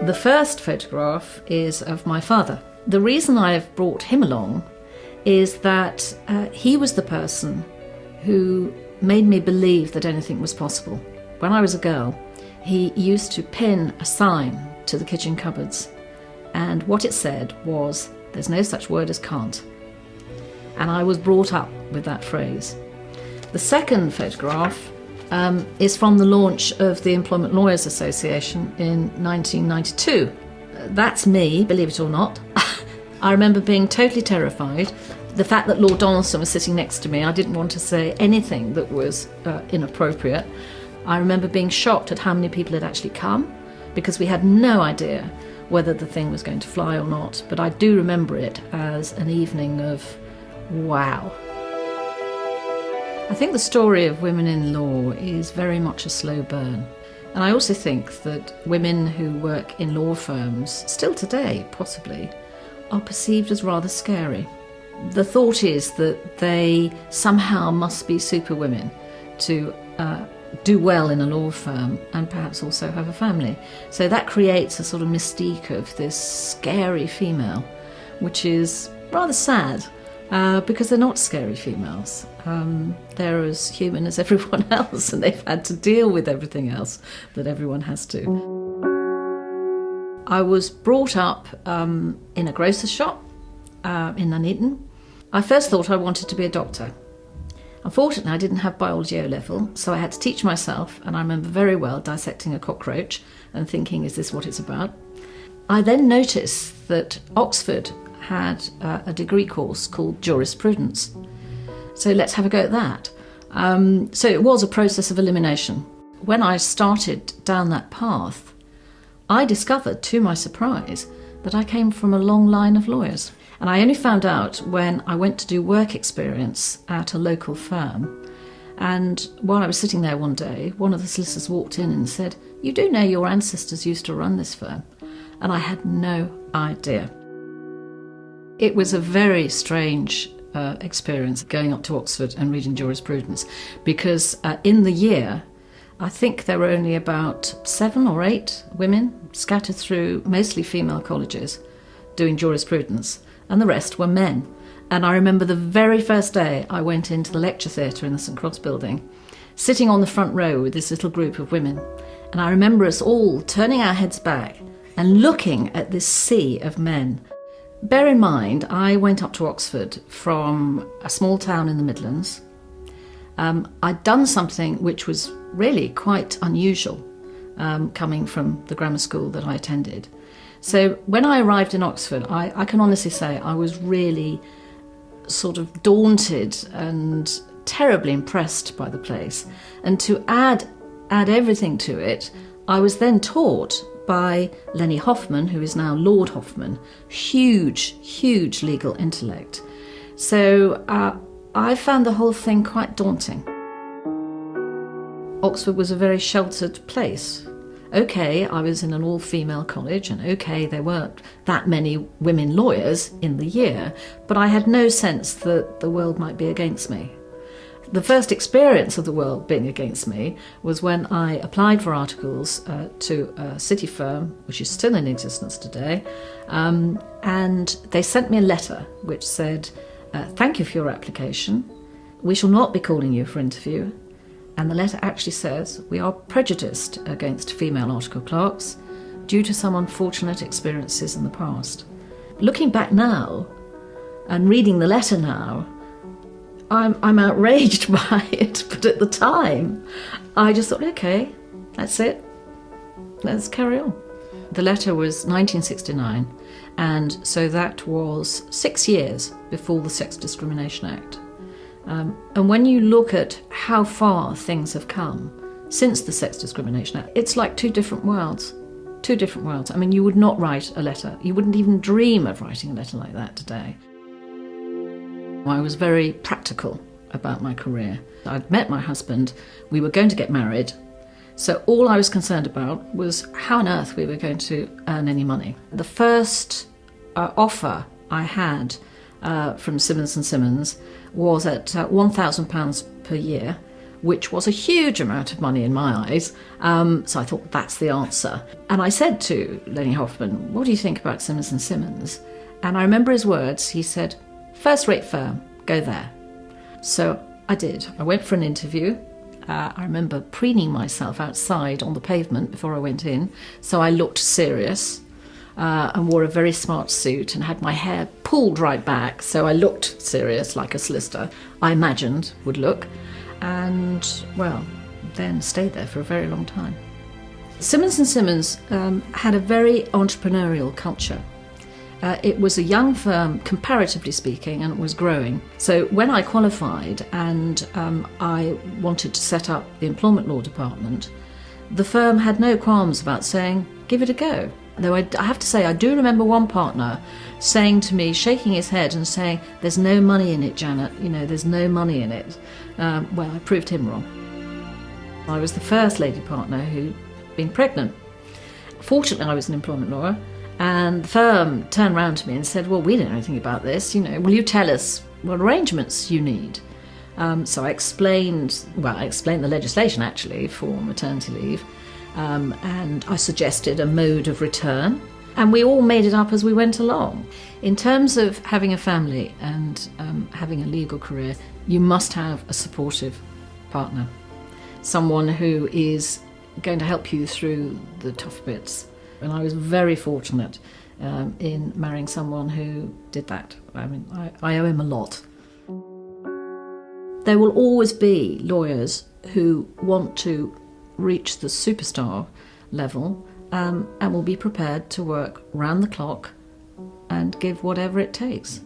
The first photograph is of my father. The reason I have brought him along is that he was the person who made me believe that anything was possible. When I was a girl, he used to pin a sign to the kitchen cupboards, and what it said was, "There's no such word as can't." And I was brought up with that phrase. The second photograph is from the launch of the Employment Lawyers Association in 1992. That's me, believe it or not. I remember being totally terrified. The fact that Lord Donaldson was sitting next to me, I didn't want to say anything that was inappropriate. I remember being shocked at how many people had actually come, because we had no idea whether the thing was going to fly or not. But I do remember it as an evening of wow. I think the story of women in law is very much a slow burn. And I also think that women who work in law firms, still today possibly, are perceived as rather scary. The thought is that they somehow must be superwomen to do well in a law firm and perhaps also have a family. So that creates a sort of mystique of this scary female, which is rather sad because they're not scary females. They're as human as everyone else, and they've had to deal with everything else that everyone has to. I was brought up in a grocer's shop in Nuneaton. I first thought I wanted to be a doctor. Unfortunately, I didn't have biology O-level, so I had to teach myself, and I remember very well dissecting a cockroach and thinking, is this what it's about? I then noticed that Oxford had a degree course called jurisprudence. So let's have a go at that. So it was a process of elimination. When I started down that path, I discovered, to my surprise, that I came from a long line of lawyers. And I only found out when I went to do work experience at a local firm. And while I was sitting there one day, one of the solicitors walked in and said, "You do know your ancestors used to run this firm?" And I had no idea. It was a very strange experience going up to Oxford and reading jurisprudence, because in the year, I think there were only about 7 or 8 women scattered through mostly female colleges doing jurisprudence, and the rest were men. And I remember the very first day I went into the lecture theatre in the St Cross building, sitting on the front row with this little group of women, and I remember us all turning our heads back and looking at this sea of men. Bear in mind, I went up to Oxford from a small town in the Midlands. I'd done something which was really quite unusual, coming from the grammar school that I attended. So when I arrived in Oxford, I can honestly say I was really sort of daunted and terribly impressed by the place. And to add everything to it, I was then taught by Lenny Hoffman, who is now Lord Hoffman, huge legal intellect. So I found the whole thing quite daunting. Oxford was a very sheltered place. Okay, I was in an all-female college, and okay, there weren't that many women lawyers in the year, but I had no sense that the world might be against me. The first experience of the world being against me was when I applied for articles to a city firm, which is still in existence today, and they sent me a letter which said, "Thank you for your application. We shall not be calling you for interview." And the letter actually says, "We are prejudiced against female article clerks due to some unfortunate experiences in the past." Looking back now and reading the letter now, I'm outraged by it, but at the time I just thought, okay, that's it, let's carry on. The letter was 1969, and so that was 6 years before the Sex Discrimination Act. And when you look at how far things have come since the Sex Discrimination Act, it's like two different worlds. I mean, you would not write a letter. You wouldn't even dream of writing a letter like that today. I was very practical about my career. I'd met my husband, we were going to get married, so all I was concerned about was how on earth we were going to earn any money. The first offer I had from Simmons Simmons was at £1,000 per year, which was a huge amount of money in my eyes. So I thought, that's the answer. And I said to Lenny Hoffman, what do you think about Simmons Simmons? And I remember his words. He said, first-rate firm, go there. So I did. I went for an interview. I remember preening myself outside on the pavement before I went in, so I looked serious and wore a very smart suit and had my hair pulled right back, so I looked serious, like a solicitor, I imagined would look, and, well, then stayed there for a very long time. Simmons Simmons had a very entrepreneurial culture. It was a young firm, comparatively speaking, and it was growing. So when I qualified and I wanted to set up the employment law department, the firm had no qualms about saying, give it a go. Though I have to say, I do remember one partner saying to me, shaking his head and saying, there's no money in it, Janet, there's no money in it. Well, I proved him wrong. I was the first lady partner who'd been pregnant. Fortunately, I was an employment lawyer. And the firm turned round to me and said, well, we don't know anything about this, will you tell us what arrangements you need? So I explained the legislation, actually, for maternity leave, and I suggested a mode of return, and we all made it up as we went along. In terms of having a family and having a legal career, you must have a supportive partner, someone who is going to help you through the tough bits. And I was very fortunate in marrying someone who did that. I owe him a lot. There will always be lawyers who want to reach the superstar level and will be prepared to work round the clock and give whatever it takes.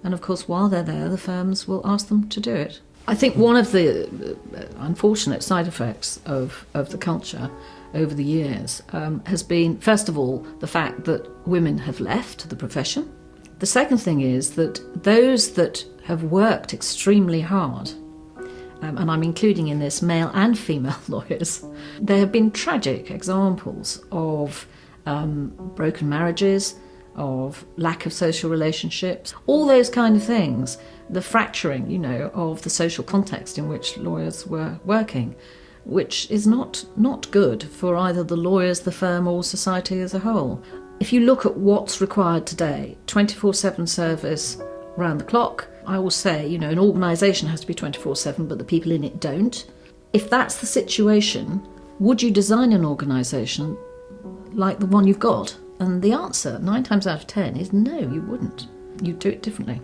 And of course, while they're there, the firms will ask them to do it. I think one of the unfortunate side effects of the culture over the years has been, first of all, the fact that women have left the profession. The second thing is that those that have worked extremely hard, and I'm including in this male and female lawyers, there have been tragic examples of broken marriages, of lack of social relationships, all those kind of things, the fracturing, of the social context in which lawyers were working, which is not good for either the lawyers, the firm, or society as a whole. If you look at what's required today, 24/7 service round the clock, I will say, an organisation has to be 24/7, but the people in it don't. If that's the situation, would you design an organisation like the one you've got? And the answer, 9 times out of 10, is no, you wouldn't. You'd do it differently.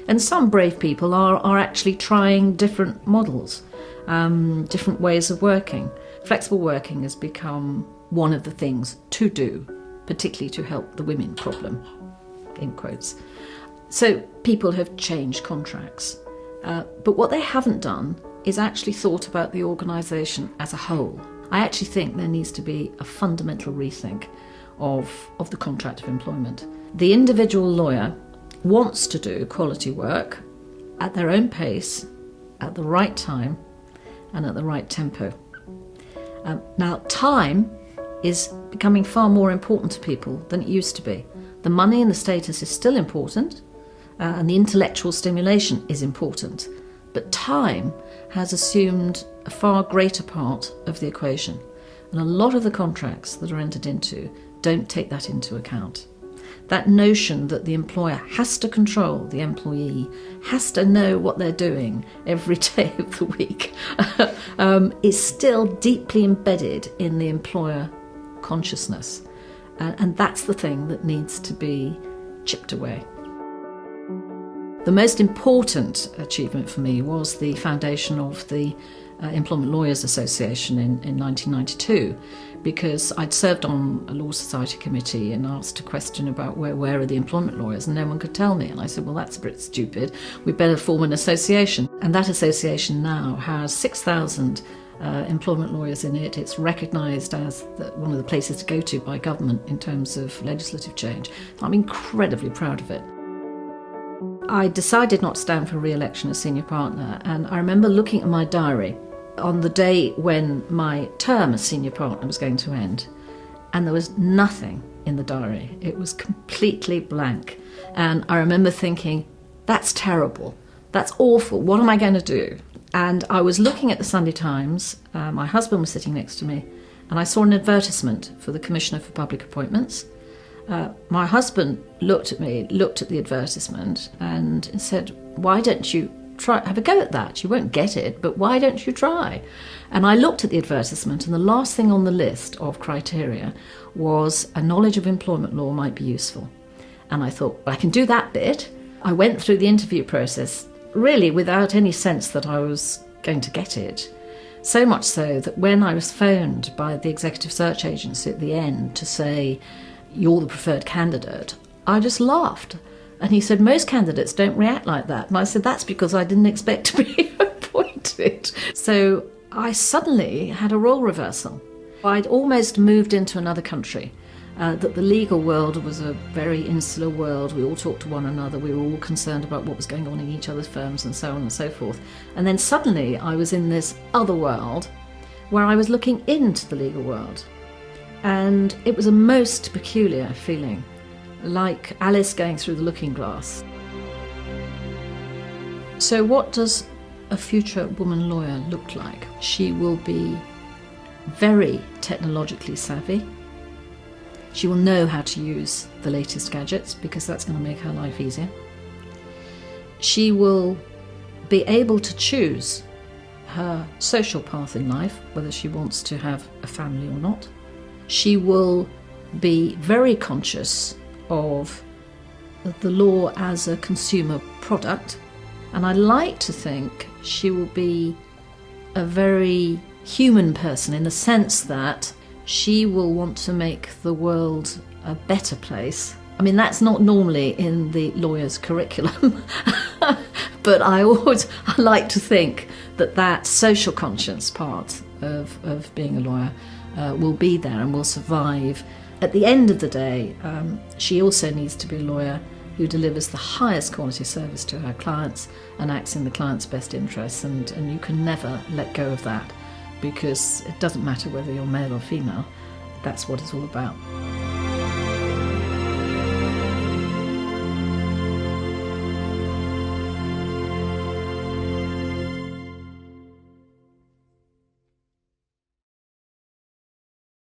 And some brave people are actually trying different models, different ways of working. Flexible working has become one of the things to do, particularly to help the women problem, in quotes. So people have changed contracts. But what they haven't done is actually thought about the organisation as a whole. I actually think there needs to be a fundamental rethink of the contract of employment. The individual lawyer wants to do quality work at their own pace, at the right time, and at the right tempo. Now, time is becoming far more important to people than it used to be. The money and the status is still important, and the intellectual stimulation is important, but time has assumed a far greater part of the equation, and a lot of the contracts that are entered into don't take that into account. That notion that the employer has to control the employee, has to know what they're doing every day of the week, is still deeply embedded in the employer consciousness. And that's the thing that needs to be chipped away. The most important achievement for me was the foundation of the Employment Lawyers Association in 1992, because I'd served on a Law Society committee and asked a question about where are the employment lawyers, and no one could tell me. And I said, well, that's a bit stupid. We'd better form an association. And that association now has 6,000 employment lawyers in it. It's recognised as one of the places to go to by government in terms of legislative change. I'm incredibly proud of it. I decided not to stand for re-election as senior partner, and I remember looking at my diary on the day when my term as senior partner was going to end, and there was nothing in the diary. It was completely blank. And I remember thinking, that's terrible, that's awful, what am I going to do? And I was looking at the Sunday Times, my husband was sitting next to me, and I saw an advertisement for the Commissioner for Public Appointments. My husband looked at me, looked at the advertisement and said, "Why don't you try, have a go at that? You won't get it, but why don't you try?" And I looked at the advertisement, and the last thing on the list of criteria was a knowledge of employment law might be useful. And I thought, well, I can do that bit. I went through the interview process really without any sense that I was going to get it. So much so that when I was phoned by the executive search agency at the end to say, "You're the preferred candidate," I just laughed. And he said, "Most candidates don't react like that." And I said, "That's because I didn't expect to be appointed." So I suddenly had a role reversal. I'd almost moved into another country, that the legal world was a very insular world. We all talked to one another. We were all concerned about what was going on in each other's firms and so on and so forth. And then suddenly I was in this other world where I was looking into the legal world. And it was a most peculiar feeling, like Alice going through the looking glass. So what does a future woman lawyer look like? She will be very technologically savvy. She will know how to use the latest gadgets because that's going to make her life easier. She will be able to choose her social path in life, whether she wants to have a family or not. She will be very conscious of the law as a consumer product, and I like to think she will be a very human person in the sense that she will want to make the world a better place. I mean, that's not normally in the lawyer's curriculum, but I like to think that social conscience part of being a lawyer will be there and will survive. At the end of the day, she also needs to be a lawyer who delivers the highest quality service to her clients and acts in the client's best interests, and you can never let go of that, because it doesn't matter whether you're male or female. That's what it's all about.